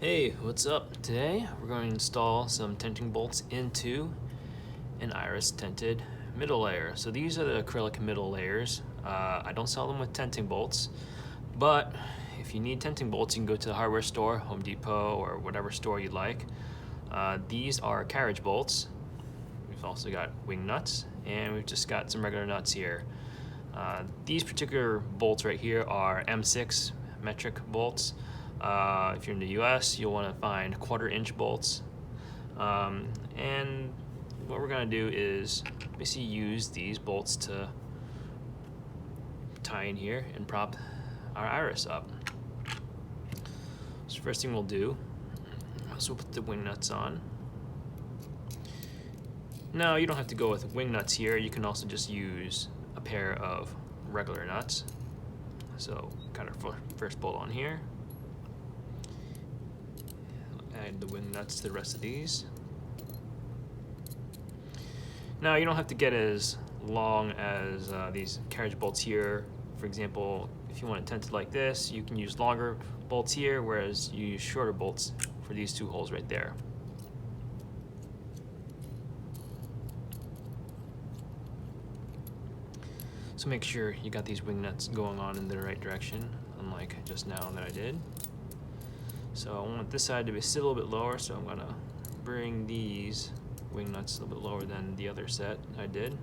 Hey, what's up? Today we're going to install some tenting bolts into an iris tinted middle layer. So these are the acrylic middle layers. I don't sell them with tenting bolts, but if you need tenting bolts, you can go to the hardware store, Home Depot, or whatever store you like. These are carriage bolts. We've also got Wingnuts, and we've just got some regular nuts here. These particular bolts right here are M6 metric bolts. If you're in the US, you'll want to find 1/4-inch bolts. And what we're going to do is basically use these bolts to tie in here and prop our iris up. So first thing we'll do is we'll put the wing nuts on. Now you don't have to go with wing nuts here, you can also just use a pair of regular nuts. So got our first bolt on here. Add the wing nuts to the rest of these. Now you don't have to get as long as these carriage bolts here. For example, if you want it tented like this, you can use longer bolts here, whereas you use shorter bolts for these two holes right there. So make sure you got these wing nuts going on in the right direction, unlike just now that I did. So I want this side to sit a little bit lower, so I'm going to bring these wing nuts a little bit lower than the other set I did.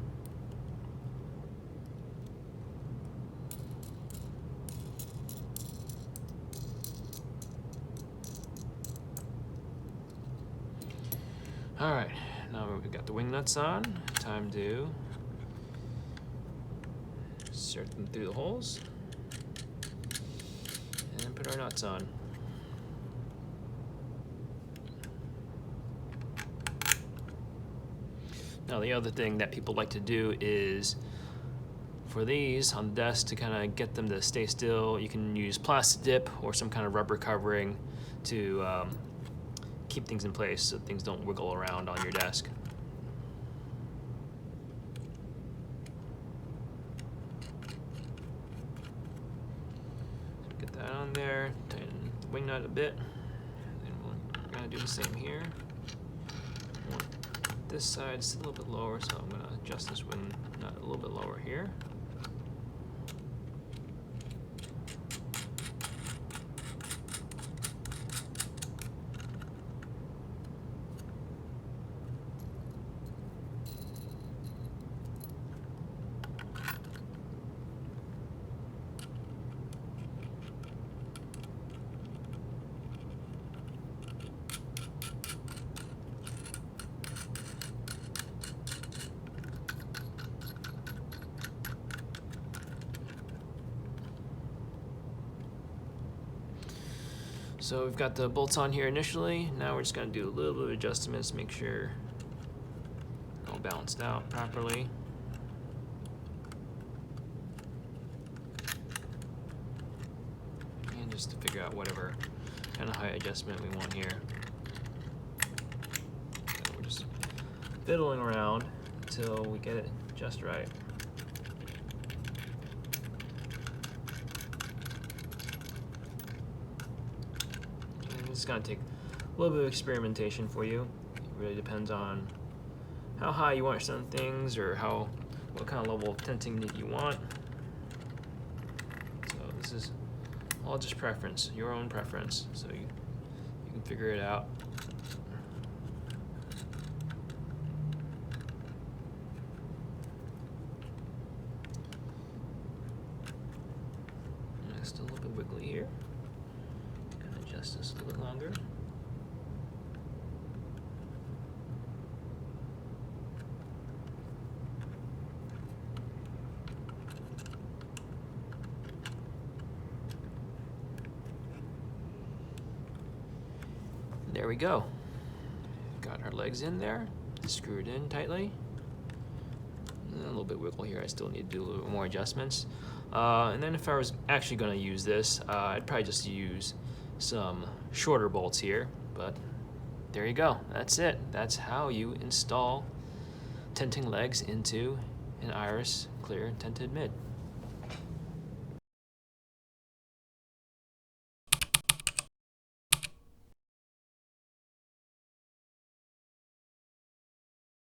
Alright, now we've got the wing nuts on, time to insert them through the holes and then put our nuts on. Now the other thing that people like to do is, for these on the desk, to kind of get them to stay still, you can use Plasti Dip or some kind of rubber covering to keep things in place so things don't wiggle around on your desk. So get that on there, tighten the wing nut a bit, and we're going to do the same here. This side is a little bit lower, so I'm going to adjust this wing nut a little bit lower here. So we've got the bolts on here initially. Now we're just going to do a little bit of adjustments, make sure all balanced out properly. And just to figure out whatever kind of height adjustment we want here. So we're just fiddling around until we get it just right. It's going to take a little bit of experimentation for you. It really depends on how high you want certain things or what kind of level of tinting that you want. So this is all just preference, your own preference. So you can figure it out. And it's still a little bit wiggly here. Adjust this a little bit longer. There we go. Got our legs in there, screwed in tightly. And a little bit wiggle here. I still need to do a little more adjustments. And then if I was actually going to use this, I'd probably just use some shorter bolts here, but there you go. That's it. That's how you install tenting legs into an iris clear tinted mid.